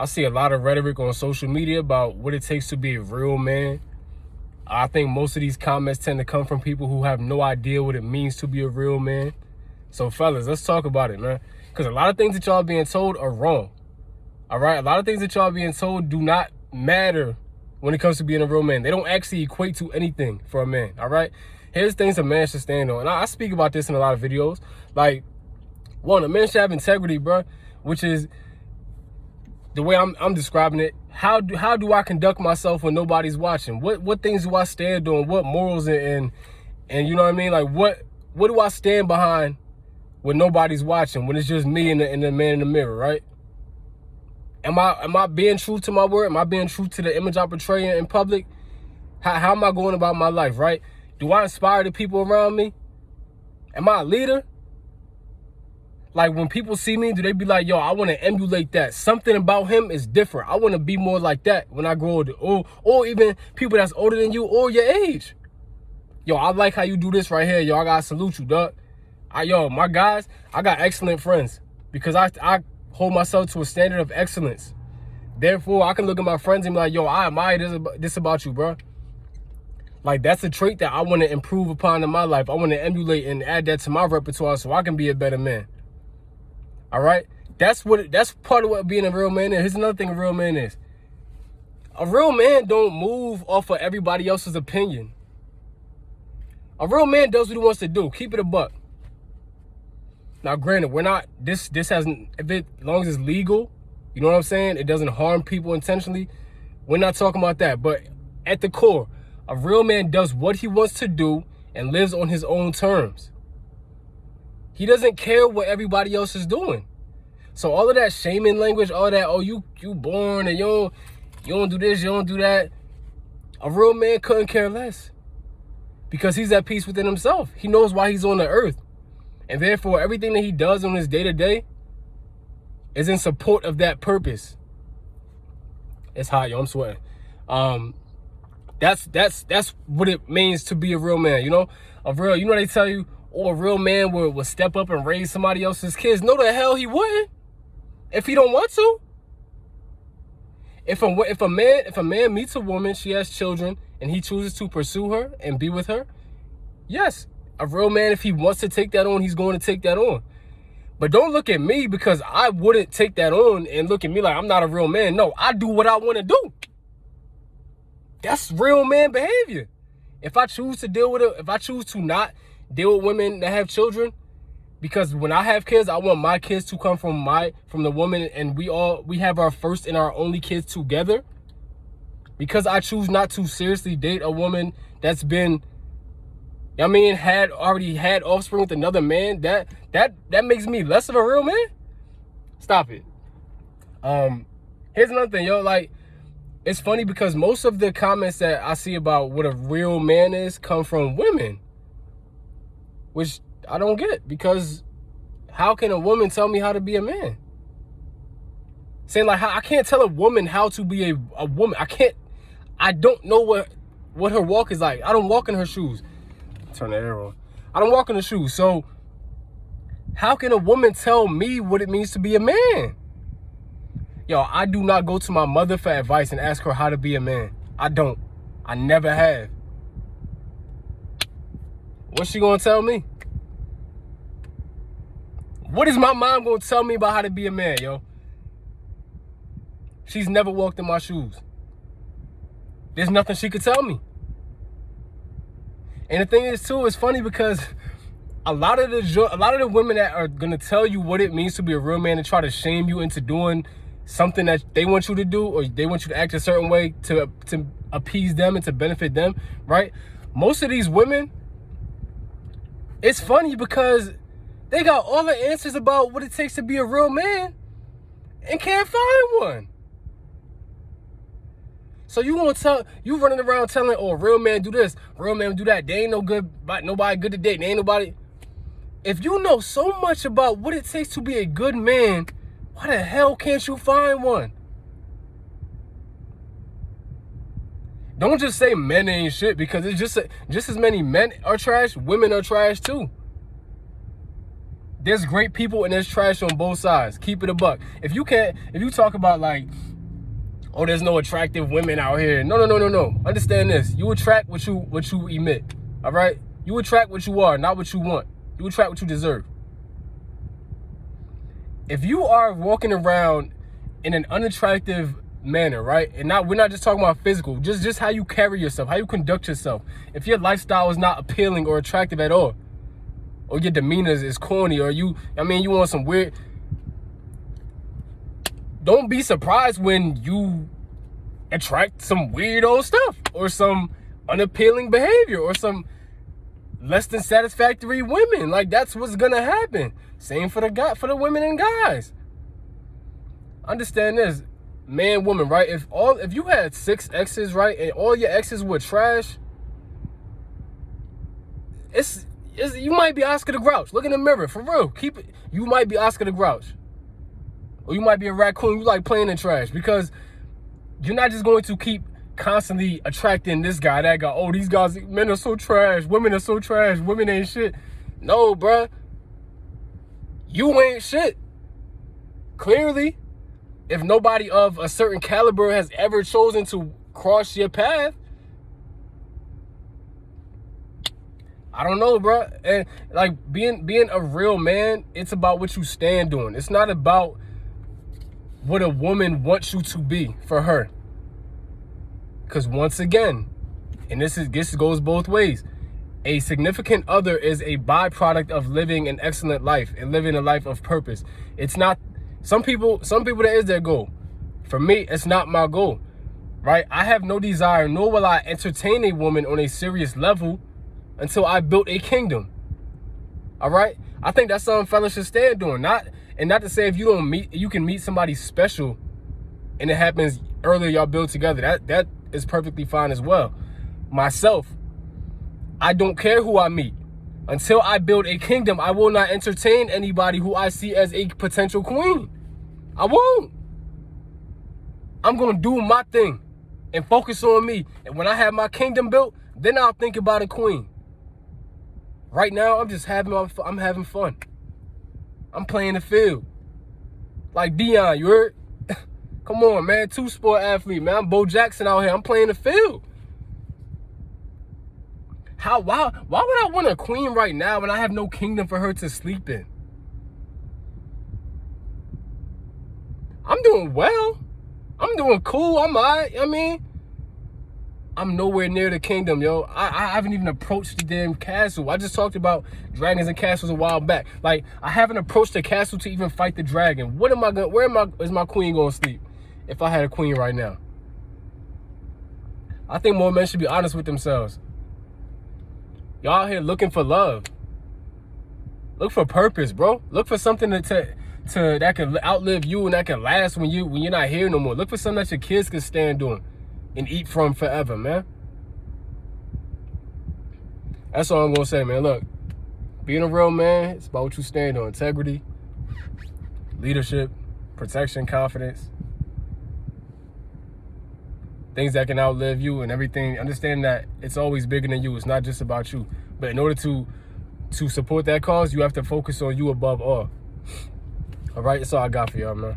I see a lot of rhetoric on social media about what it takes to be a real man. I think most of these comments tend to come from people who have no idea what it means to be a real man. So fellas, let's talk about it, man. Because a lot of things that y'all being told are wrong. All right? A lot of things that y'all being told do not matter when it comes to being a real man. They don't actually equate to anything for a man, all right? Here's things a man should stand on. And I speak about this in a lot of videos. Like, one, a man should have integrity, bro, which is the way I'm describing it. How do I conduct myself when nobody's watching? What things do I stand on? What morals and you know what I mean? Like, what do I stand behind when nobody's watching, when it's just me and the man in the mirror, right? Am I being true to my word? Am I being true to the image I portray in public? How am I going about my life, right? Do I inspire the people around me? Am I a leader? Like, when people see me, do they be like, yo, I want to emulate that. Something about him is different. I want to be more like that when I grow older. Or even people that's older than you or your age. Yo, I like how you do this right here. Yo, I got to salute you, dog. Yo, my guys, I got excellent friends because I hold myself to a standard of excellence. Therefore, I can look at my friends and be like, yo, I admire this about you, bro. Like, that's a trait that I want to improve upon in my life. I want to emulate and add that to my repertoire so I can be a better man. All right? That's part of what being a real man is. Here's another thing a real man is. A real man don't move off of everybody else's opinion. A real man does what he wants to do. Keep it a buck. Now, granted, we're not, this hasn't, as long as it's legal, you know what I'm saying? It doesn't harm people intentionally. We're not talking about that. But at the core, a real man does what he wants to do and lives on his own terms. He doesn't care what everybody else is doing. So all of that shaming language, all that, oh, you born and you don't do this, you don't do that. A real man couldn't care less because he's at peace within himself. He knows why he's on the earth. And therefore, everything that he does on his day-to-day is in support of that purpose. It's hot, yo. I'm sweating. That's what it means to be a real man, you know? You know they tell you, oh, a real man will step up and raise somebody else's kids. No, the hell he wouldn't. If he don't want to. If a man meets a woman, she has children, and he chooses to pursue her and be with her, yes, a real man, if he wants to take that on, he's going to take that on. But don't look at me because I wouldn't take that on and look at me like I'm not a real man. No, I do what I want to do. That's real man behavior. If I choose to deal with it, if I choose to not deal with women that have children, because when I have kids, I want my kids to come from the woman, and we have our first and our only kids together. Because I choose not to seriously date a woman that's been, already had offspring with another man, that makes me less of a real man? Stop it. Here's another thing, yo, like, it's funny because most of the comments that I see about what a real man is come from women, which I don't get, because how can a woman tell me how to be a man? Saying like, I can't tell a woman how to be a woman. I don't know what her walk is like. I don't walk in her shoes. Turn the air on. I don't walk in her shoes. So how can a woman tell me what it means to be a man? Yo, I do not go to my mother for advice and ask her how to be a man. I don't. I never have. What's she gonna tell me? What is my mom gonna tell me about how to be a man, yo? She's never walked in my shoes. There's nothing she could tell me. And the thing is, too, it's funny because a lot of the women that are gonna tell you what it means to be a real man and try to shame you into doing something that they want you to do, or they want you to act a certain way to appease them and to benefit them, right? Most of these women, it's funny because they got all the answers about what it takes to be a real man and can't find one. So you running around telling, oh, real man do this, real man do that. They ain't no good, nobody good to date. They ain't nobody. If you know so much about what it takes to be a good man, why the hell can't you find one? Don't just say men ain't shit, because it's just as many men are trash, women are trash too. There's great people and there's trash on both sides. Keep it a buck. If you talk about like oh, there's no attractive women out here. No. Understand this. You attract what you emit. All right? You attract what you are, not what you want. You attract what you deserve. If you are walking around in an unattractive manner, right? And we're not just talking about physical, just how you carry yourself, how you conduct yourself. If your lifestyle is not appealing or attractive at all, or your demeanor is corny, or you want some weird, don't be surprised when you attract some weirdo stuff or some unappealing behavior or some less than satisfactory women. Like, that's what's gonna happen. Same for the women and guys. Understand this, man, woman, right? If you had 6 exes, right, and all your exes were trash, you might be Oscar the Grouch. Look in the mirror, for real. Keep it. You might be Oscar the Grouch, or you might be a raccoon. You like playing in trash, because you're not just going to keep constantly attracting this guy, that guy. Oh, these guys, men are so trash. Women are so trash. Women ain't shit. No, bruh. You ain't shit. Clearly, if nobody of a certain caliber has ever chosen to cross your path, I don't know, bro. And like being a real man, it's about what you stand on. It's not about what a woman wants you to be for her. Because once again, and this goes both ways, a significant other is a byproduct of living an excellent life and living a life of purpose. It's not, some people that is their goal. For me, it's not my goal, right? I have no desire, nor will I entertain a woman on a serious level until I built a kingdom. All right? I think that's something fellas should stand on. Not to say if you can meet somebody special and it happens earlier, y'all build together. That is perfectly fine as well. Myself, I don't care who I meet. Until I build a kingdom, I will not entertain anybody who I see as a potential queen. I won't. I'm going to do my thing and focus on me. And when I have my kingdom built, then I'll think about a queen. Right now, I'm having fun. I'm playing the field. Like Dion, you heard? Come on, man. 2-sport athlete, man. I'm Bo Jackson out here. I'm playing the field. Why would I want a queen right now when I have no kingdom for her to sleep in? I'm doing well. I'm doing cool. I'm all right. I'm nowhere near the kingdom, yo. I haven't even approached the damn castle. I just talked about dragons and castles a while back. Like, I haven't approached the castle to even fight the dragon. Where is my queen gonna sleep if I had a queen right now? I think more men should be honest with themselves. Y'all out here looking for love. Look for purpose, bro. Look for something that can outlive you and that can last when you're not here no more. Look for something that your kids can stand on and eat from forever, man. That's all I'm gonna say, man. Look, being a real man, it's about what you stand on. Integrity, leadership, protection, confidence. Things that can outlive you and everything. Understand that it's always bigger than you. It's not just about you. But in order to support that cause, you have to focus on you above all. All right, that's all I got for y'all, man.